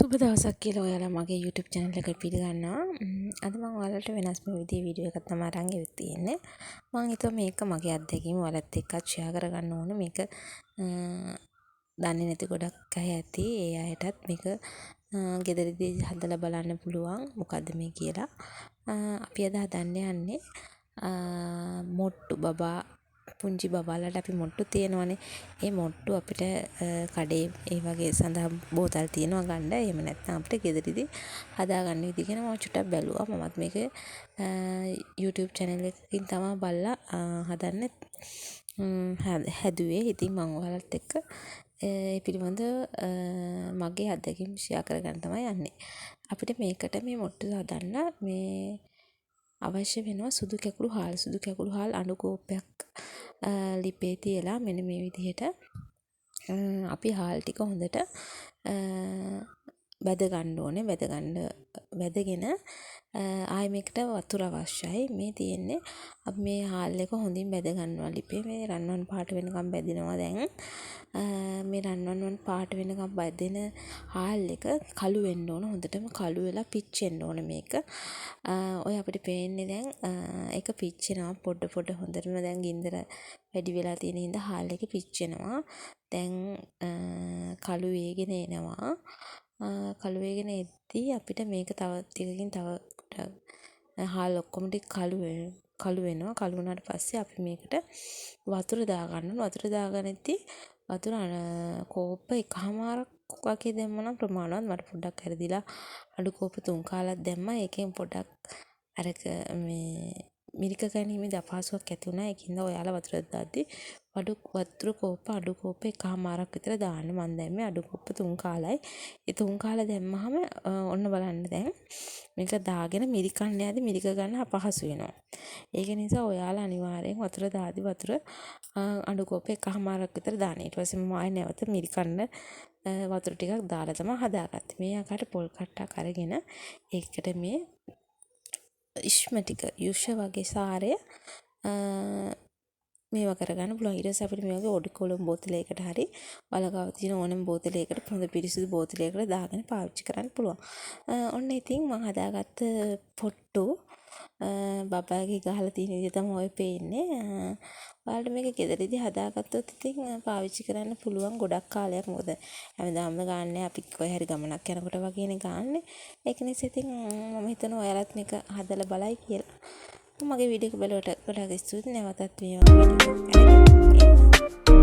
සුබ දවසක් කියලා ඔයාලා මගේ YouTube channel එකට පිළිගන්නවා. අද මම ඔයාලට වෙනස්ම විදිහේ වීඩියෝ එකක් තමයි අරන් ගෙවිත් තියෙන්නේ. මම හිතුවා මේක මගේ අත්දැකීම ඔයාලත් එක්කත් share කරගන්න ඕනේ. මේක දන්නේ නැති ගොඩක් අය ඇති. ඒ අයටත් මේක ගෙදරදී හදලා බලන්න පුළුවන්. මොකද්ද මේ කියලා. අපි අද හදන්න යන්නේ මොට්ටු බබා පුංචි බබාලට අපි මොට්ටු තියෙනවනේ. ඒ මොට්ටු අපිට කඩේ ඒ වගේ සඳහන් බෝතල් තියෙනවා ගන්න. එහෙම නැත්නම් අපිට ගෙදරදී හදාගන්න විදිහ ගැන මම චුට්ටක් බැලුවා. මමත් මේක YouTube channel එකකින් තමයි බලලා හදන්න හැදුවේ. ඉතින් මම ඔයාලත් එක්ක ඒ පිළිබඳ මගේ අත්දැකීම් share කරගන්න තමයි යන්නේ. අපිට මේකට මේ මොට්ටු හදන්න මේ අවශ්‍ය වෙනවා සුදු කැකුළු හාල් අණු කෝප්පයක් ලිපේ තියලා මෙන්න මේ විදිහට අපි හාල් ටික හොඳට බැද ගන්න ඕනේ. බැදගෙන ආයෙ මේකට වතුර අවශ්‍යයි. මේ තියෙන්නේ අපි මේ හාල් එක හොඳින් බැද ගන්නවා ලිපේ. මේ රන්වන් පාට වෙනකම් බැදිනවා දැන්. මේ රන්වන් පාට වෙනකම් බැදෙන හාල් එක කළු වෙන්න ඕන. හොඳටම කළු වෙලා පිච්චෙන්න ඕන මේක. ඔය අපිට පේන්නේ දැන් ඒක පිච්චෙනවා පොඩ හොඳටම දැන් ගින්දර වැඩි වෙලා තියෙන හින්දා හාල් එක පිච්චෙනවා. දැන් කළු වේගෙන එනවා. කළු වේගෙන එද්දී අපිට මේක තව ටිකකින් තව හාල් ඔක්කොම ටික කළු වෙනවා. කළු වුණාට පස්සේ අපි මේකට වතුර දාගන්නවා. වතුර දාගනිද්දී වතුර කෝප්ප එකමාරක් වගේ දැම්මනම් ප්‍රමාණවත්. මට පොඩ්ඩක් හැරදිලා අඩු කෝප්ප 3 කාලක් දැම්මා. ඒකෙන් පොඩ්ඩක් අරක මේ මිරික ගැනීමේදී අපහසුයක් ඇති වුණා. ඒකින්ද ඔයාලා වතුර දාද්දි වතුර කෝප්ප අඩු කෝප්ප එකමාරක් විතර දාන්න. මම දැම්මේ අඩු කෝප්ප 3 කාලයි. ඒ 3 කාල දැම්මහම ඔන්න බලන්න දැන් මේක දාගෙන මිරිකන්න යද්දි මිරික ගන්න අපහසු වෙනවා. ඒක නිසා ඔයාලා අනිවාර්යෙන් වතුර දාද්දි වතුර අඩු කෝප්ප එකමාරක් විතර දාන්න. ඊට පස්සේ මම ආයෙ නැවත මිරිකන්න වතුර ටිකක් දාලා තමයි හදාගත්තේ. මේ ආකාරයට පොල් කට්ටක් අරගෙන ඒකට මේ ඉස්ම ටික යුෂ වගේ සාරය මේවා කරගන්න පුළුවන්. ඊට පස්සේ අපිට මේ වගේ ඔඩිකොලම් බෝතලයකට හරි වලගාව තියෙන ඕනම බෝතලයකට හොඳ පිරිසිදු බෝතලයකට දාගෙන පාවිච්චි කරන්න පුළුවන්. ඔන්න ඉතින් මම හදාගත්ත පොට්ටු බබාගේ ගහලා තියෙන විදිහ තමයි ඔය පේන්නේ. ඔයාලට මේක ගෙදරදී හදාගත්තොත් ඉතින් පාවිච්චි කරන්න පුළුවන් ගොඩක් කාලයක්. මොකද හැමදාම ගාන්නේ අපි කොහේ හරි ගමනක් යනකොට වගේනේ ගාන්නේ. ඒක නිසා ඉතින් මම හිතනවා ඔයාලත් මේක හදලා බලයි කියලා. මගේ වීඩියෝ එක බලවට ගොඩාක් ස්තුතියි. නැවතත් මේ වගේ වීඩියෝ එකක්